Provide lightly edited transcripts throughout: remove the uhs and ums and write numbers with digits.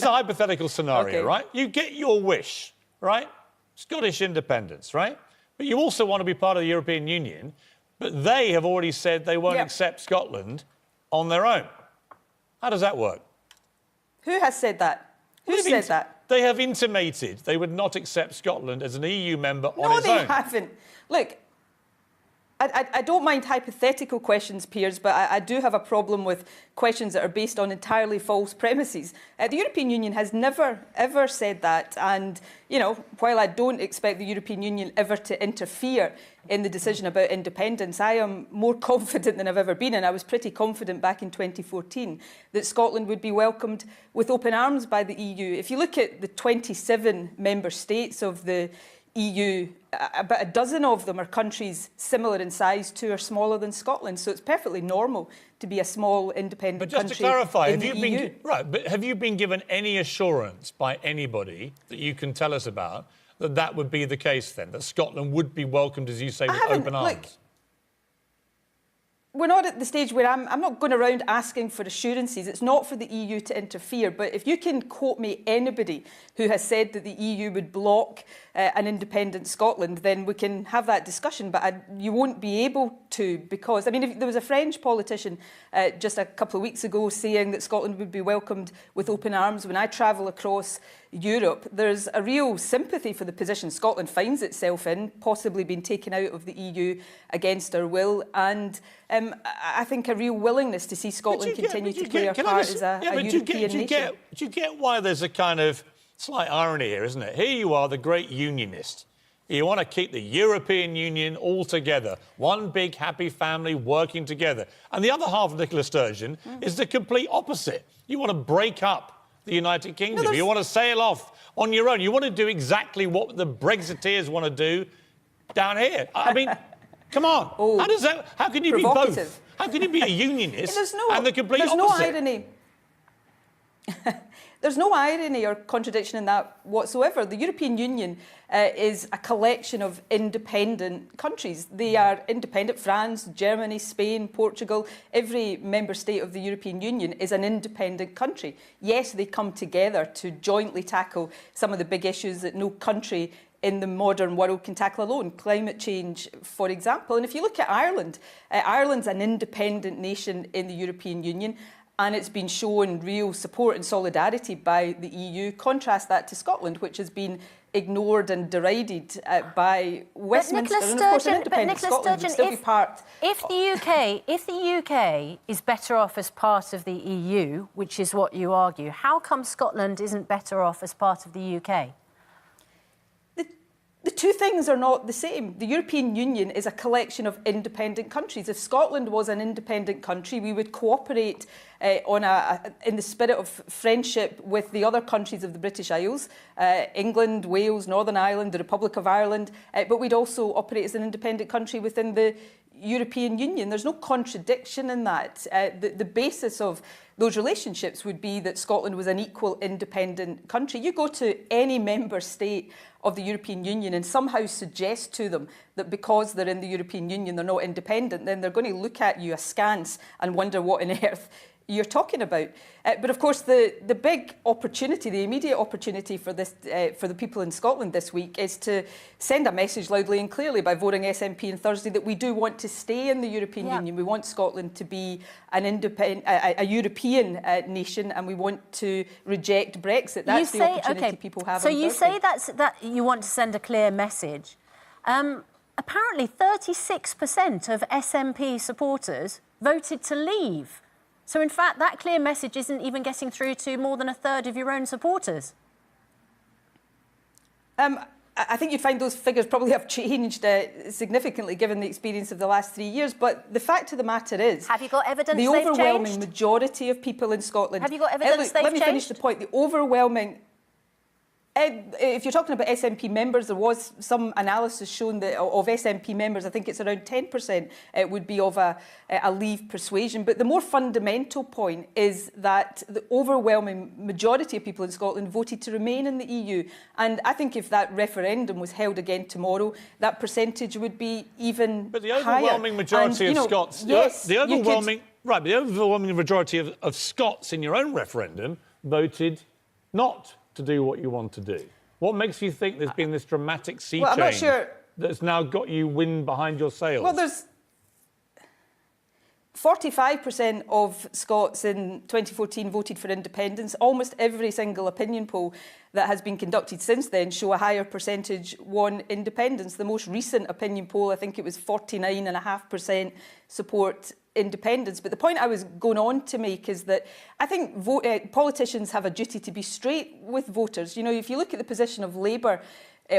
a hypothetical scenario, Okay. right? You get your wish, right? Scottish independence, right? But you also want to be part of the European Union, but they have already said they won't accept Scotland on their own. How does that work? Who has said that? Who said that? They have intimated they would not accept Scotland as an EU member on its own. No, they haven't. Look, I don't mind hypothetical questions, Piers, but I do have a problem with questions that are based on entirely false premises. The European Union has never, ever said that. And, you know, while I don't expect the European Union ever to interfere in the decision about independence, I am more confident than I've ever been, and I was pretty confident back in 2014, that Scotland would be welcomed with open arms by the EU. If you look at the 27 member states of the EU, about a dozen of them are countries similar in size to or smaller than Scotland. So it's perfectly normal to be a small independent country. But just to clarify, have you been given any assurance by anybody that you can tell us about that that would be the case then, that Scotland would be welcomed, as you say, with open arms? Look, we're not at the stage where I'm not going around asking for assurances. It's not for the EU to interfere. But if you can quote me anybody who has said that the EU would block an independent Scotland, then we can have that discussion. But you won't be able to, because, I mean, if there was a French politician just a couple of weeks ago saying that Scotland would be welcomed with open arms. When I travel across Europe, there's a real sympathy for the position Scotland finds itself in, possibly being taken out of the EU against our will, and I think a real willingness to see Scotland continue to play a part as a European nation. Do you get why there's a kind of slight irony here, isn't it? Here you are, the great unionist. You want to keep the European Union all together, one big happy family working together. And the other half of Nicola Sturgeon is the complete opposite. You want to break up the United Kingdom. You want to sail off on your own. You want to do exactly what the Brexiteers want to do down here. I mean, come on. Oh, how can you be both? How can you be a unionist and the complete opposite? There's no irony. There's no irony or contradiction in that whatsoever. The European Union is a collection of independent countries. They are independent. France, Germany, Spain, Portugal, every member state of the European Union is an independent country. Yes, they come together to jointly tackle some of the big issues that no country in the modern world can tackle alone. Climate change, for example. And if you look at Ireland, Ireland's an independent nation in the European Union, and it's been shown real support and solidarity by the EU. Contrast that to Scotland, which has been ignored and derided by Westminster. And of course, an independent Scotland would still be part. If the UK is better off as part of the EU, which is what you argue, how come Scotland isn't better off as part of the UK? The two things are not the same. The European Union is a collection of independent countries. If Scotland was an independent country, we would cooperate in the spirit of friendship with the other countries of the British Isles, England, Wales, Northern Ireland, the Republic of Ireland, but we'd also operate as an independent country within the European Union. There's no contradiction in that. The basis of those relationships would be that Scotland was an equal independent country. You go to any member state of the European Union and somehow suggest to them that because they're in the European Union they're not independent, then they're going to look at you askance and wonder what on earth you're talking about. But of course, the big opportunity, the immediate opportunity for this, for the people in Scotland this week is to send a message loudly and clearly by voting SNP on Thursday that we do want to stay in the European Union. We want Scotland to be an independent, a European nation, and we want to reject Brexit. That's the opportunity people have. So you say that you want to send a clear message. Apparently, 36% of SNP supporters voted to leave. So, in fact, that clear message isn't even getting through to more than a third of your own supporters. I think you'd find those figures probably have changed significantly given the experience of the last 3 years. But the fact of the matter is... Have you got evidence the overwhelming majority of people in Scotland... Have you got evidence they've changed? Let me finish the point. The overwhelming... if you're talking about SNP members, there was some analysis shown that of SNP members, I think it's around 10% would be of a leave persuasion. But the more fundamental point is that the overwhelming majority of people in Scotland voted to remain in the EU. And I think if that referendum was held again tomorrow, that percentage would be even higher. But the overwhelming majority of Scots... Yes, the overwhelming majority of Scots in your own referendum voted not to do what you want to do? What makes you think there's been this dramatic sea well, change I'm not sure. that's now got you wind behind your sails? Well, there's 45% of Scots in 2014 voted for independence. Almost every single opinion poll that has been conducted since then show a higher percentage want independence. The most recent opinion poll, I think it was 49.5% support independence. But the point I was going on to make is that I think politicians have a duty to be straight with voters. You know, if you look at the position of Labour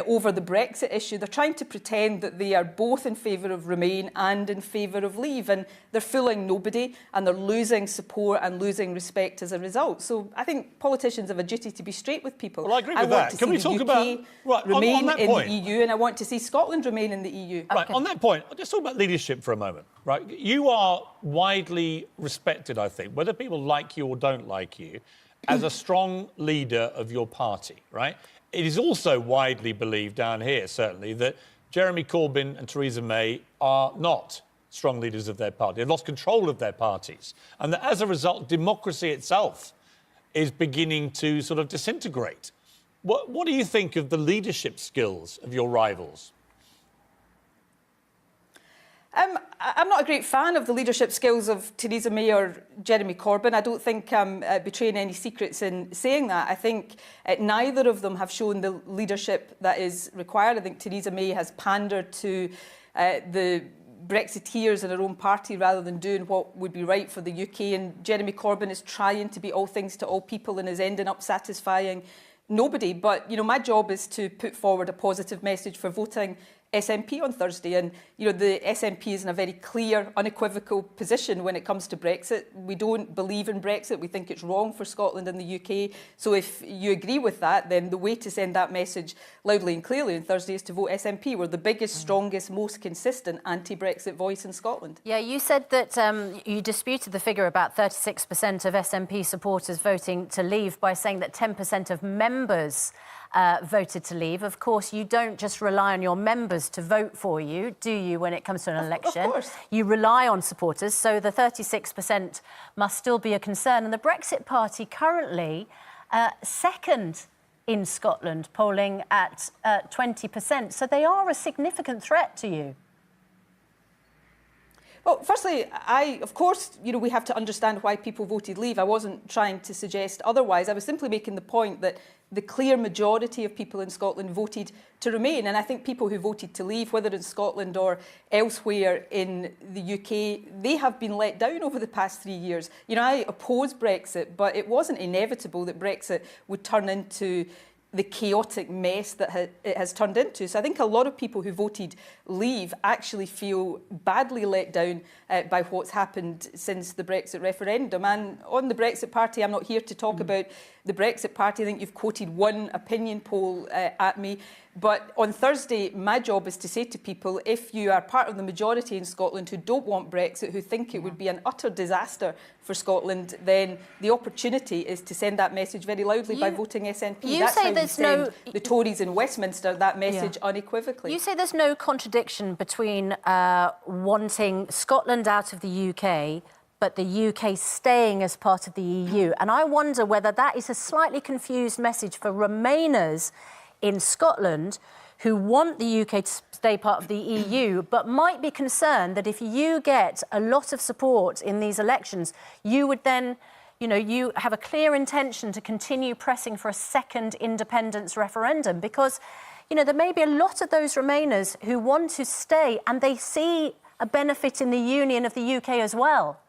over the Brexit issue, they're trying to pretend that they are both in favour of Remain and in favour of Leave, and they're fooling nobody, and they're losing support and losing respect as a result. So I think politicians have a duty to be straight with people. Well, I agree with that. Can we talk about remain on in point, the EU, and I want to see Scotland remain in the EU. Right, on that point, I'll just talk about leadership for a moment. Right, you are widely respected, I think, whether people like you or don't like you, as a strong leader of your party, right? It is also widely believed down here, certainly, that Jeremy Corbyn and Theresa May are not strong leaders of their party. They've lost control of their parties. And that as a result, democracy itself is beginning to sort of disintegrate. What do you think of the leadership skills of your rivals? I'm not a great fan of the leadership skills of Theresa May or Jeremy Corbyn. I don't think I'm betraying any secrets in saying that. I think neither of them have shown the leadership that is required. I think Theresa May has pandered to the Brexiteers in her own party rather than doing what would be right for the UK. And Jeremy Corbyn is trying to be all things to all people and is ending up satisfying nobody. But, you know, my job is to put forward a positive message for voting SNP on Thursday, and you know the SNP is in a very clear, unequivocal position when it comes to Brexit. We don't believe in Brexit. We think it's wrong for Scotland and the UK. So if you agree with that, then the way to send that message loudly and clearly on Thursday is to vote SNP. We're the biggest, strongest, most consistent anti-Brexit voice in Scotland. Yeah, you said that you disputed the figure about 36% of SNP supporters voting to leave by saying that 10% of members voted to leave. Of course, you don't just rely on your members to vote for you, do you, when it comes to an election? Of course. You rely on supporters, so the 36% must still be a concern. And the Brexit Party currently second in Scotland, polling at 20%. So they are a significant threat to you. Well, firstly, of course, you know, we have to understand why people voted leave. I wasn't trying to suggest otherwise. I was simply making the point that the clear majority of people in Scotland voted to remain. And I think people who voted to leave, whether in Scotland or elsewhere in the UK, they have been let down over the past 3 years. You know, I oppose Brexit, but it wasn't inevitable that Brexit would turn into the chaotic mess that it has turned into. So I think a lot of people who voted leave actually feel badly let down by what's happened since the Brexit referendum. And on the Brexit Party, I'm not here to talk about the Brexit Party. I think you've quoted one opinion poll at me. But on Thursday, my job is to say to people, if you are part of the majority in Scotland who don't want Brexit, who think it would be an utter disaster for Scotland, then the opportunity is to send that message very loudly by voting SNP. That's how you send the Tories in Westminster that message unequivocally. You say there's no contradiction between wanting Scotland out of the UK but the UK staying as part of the EU. And I wonder whether that is a slightly confused message for Remainers in Scotland who want the UK to stay part of the EU, but might be concerned that if you get a lot of support in these elections, you would then, you know, you have a clear intention to continue pressing for a second independence referendum, because, you know, there may be a lot of those Remainers who want to stay and they see a benefit in the union of the UK as well.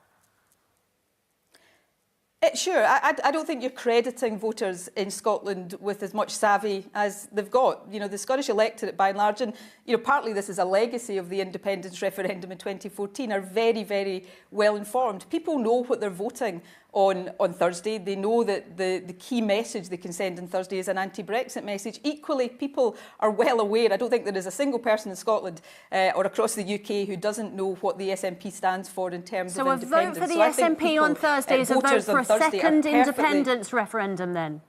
Sure, I don't think you're crediting voters in Scotland with as much savvy as they've got. You know, the Scottish electorate, by and large, and you know, partly this is a legacy of the independence referendum in 2014, are very, very well informed. People know what they're voting on Thursday. They know that the key message they can send on Thursday is an anti-Brexit message. Equally, people are well aware. I don't think there is a single person in Scotland or across the UK who doesn't know what the SNP stands for in terms of independence. So a vote for the SNP on Thursday is a vote for a second independence referendum then?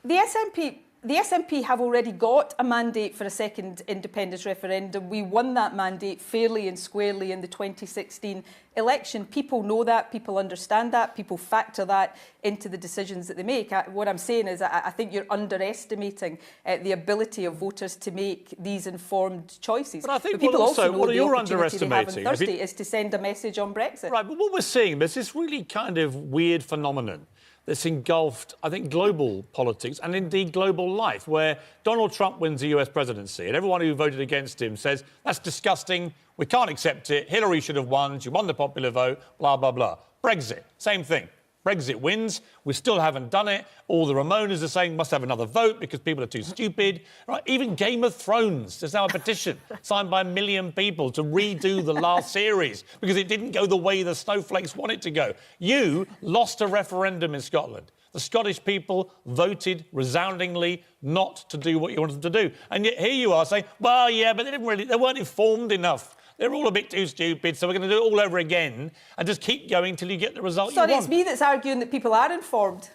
The SNP The SNP have already got a mandate for a second independence referendum. We won that mandate fairly and squarely in the 2016 election. People know that, people understand that, people factor that into the decisions that they make. What I'm saying is I think you're underestimating the ability of voters to make these informed choices. But I think people also know what the you're opportunity they have on underestimating Thursday is to send a message on Brexit. Right, but what we're seeing, there's this really kind of weird phenomenon that's engulfed, I think, global politics and indeed global life, where Donald Trump wins the US presidency and everyone who voted against him says, that's disgusting, we can't accept it, Hillary should have won, she won the popular vote, blah, blah, blah. Brexit, same thing. Brexit wins, we still haven't done it. All the Ramonas are saying must have another vote because people are too stupid. Right? Even Game of Thrones, there's now a petition signed by 1 million people to redo the last series because it didn't go the way the snowflakes want it to go. You lost a referendum in Scotland. The Scottish people voted resoundingly not to do what you wanted them to do. And yet here you are saying, well, yeah, but they weren't informed enough. They're all a bit too stupid, so we're going to do it all over again and just keep going till you get the result you want. Sorry, it's me that's arguing that people are informed.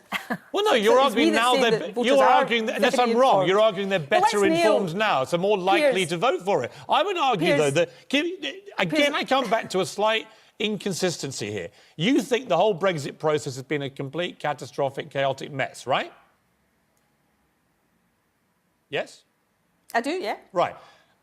Well, no, you're arguing now you're arguing that, unless I'm wrong, you're arguing they're better informed now, so more likely to vote for it. I would argue, though, that again, I come back to a slight inconsistency here. You think the whole Brexit process has been a complete, catastrophic, chaotic mess, right? Yes? I do, yeah. Right.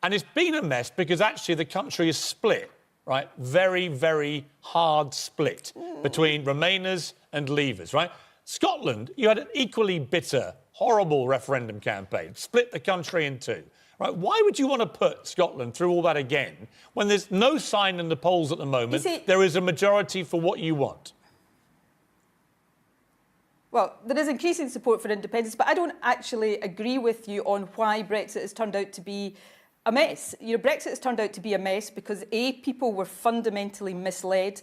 And it's been a mess because actually the country is split, right? Very, very hard split between Remainers and Leavers, right? Scotland, you had an equally bitter, horrible referendum campaign, split the country in two, right? Why would you want to put Scotland through all that again when there's no sign in the polls at the moment there is a majority for what you want? Well, there is increasing support for independence, but I don't actually agree with you on why Brexit has turned out to be a mess. You know, Brexit has turned out to be a mess because, A, people were fundamentally misled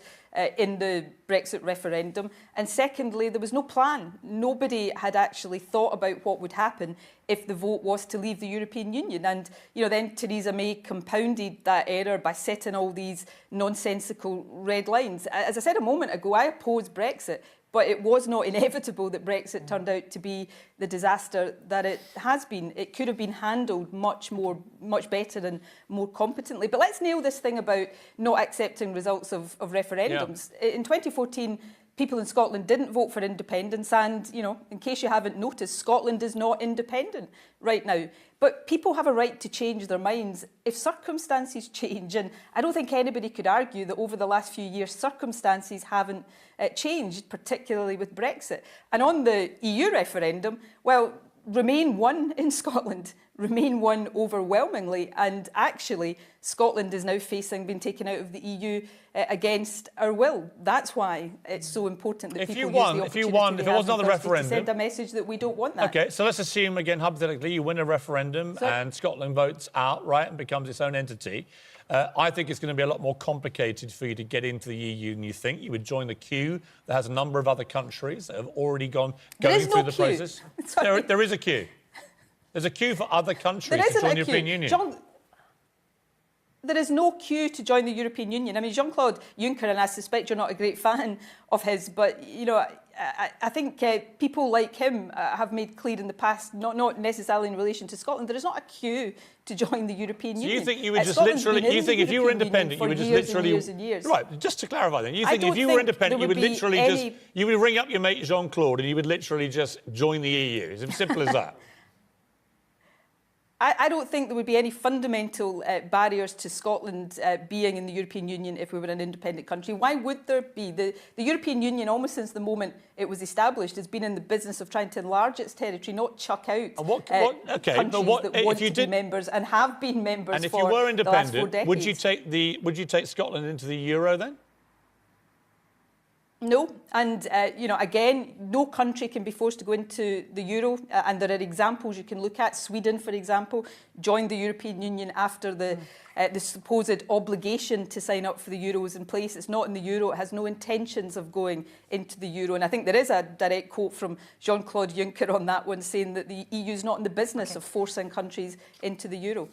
in the Brexit referendum, and secondly, there was no plan. Nobody had actually thought about what would happen if the vote was to leave the European Union. And, you know, then Theresa May compounded that error by setting all these nonsensical red lines. As I said a moment ago, I oppose Brexit, but it was not inevitable that Brexit turned out to be the disaster that it has been. It could have been handled much better and more competently. But let's nail this thing about not accepting results of referendums. Yeah. In 2014, people in Scotland didn't vote for independence. And, you know, in case you haven't noticed, Scotland is not independent right now. But people have a right to change their minds if circumstances change. And I don't think anybody could argue that over the last few years, circumstances haven't changed, particularly with Brexit. And on the EU referendum, well, Remain won in Scotland. Remain won overwhelmingly. And actually, Scotland is now facing being taken out of the EU against our will. That's why it's so important that people use the opportunity if it was another referendum, to send a message that we don't want that. OK, so let's assume, again, hypothetically, you win a referendum and Scotland votes outright and becomes its own entity. I think it's going to be a lot more complicated for you to get into the EU than you think. You would join the queue that has a number of other countries that have already going through the process. There is a queue. There's a queue for other countries to join the European Union. John, there is no queue to join the European Union. I mean, Jean-Claude Juncker, and I suspect you're not a great fan of his, but, you know, I think people like him have made clear in the past, not necessarily in relation to Scotland, there is not a queue to join the European Union. You think you would just literally, you think if you were independent, you would just literally... years. Right, just to clarify then, you think if you were independent, you would literally you would ring up your mate Jean-Claude and you would literally just join the EU. It's as simple as that. I don't think there would be any fundamental barriers to Scotland being in the European Union if we were an independent country. Why would there be? The European Union, almost since the moment it was established, has been in the business of trying to enlarge its territory, not chuck out countries that want to be members and have been members and if for you were the last 4 independent, decades. would you take Scotland into the euro then? No, and, you know, again, no country can be forced to go into the euro, and there are examples you can look at. Sweden, for example, joined the European Union after the supposed obligation to sign up for the euro was in place. It's not in the euro. It has no intentions of going into the euro. And I think there is a direct quote from Jean-Claude Juncker on that one, saying that the EU is not in the business of forcing countries into the euro.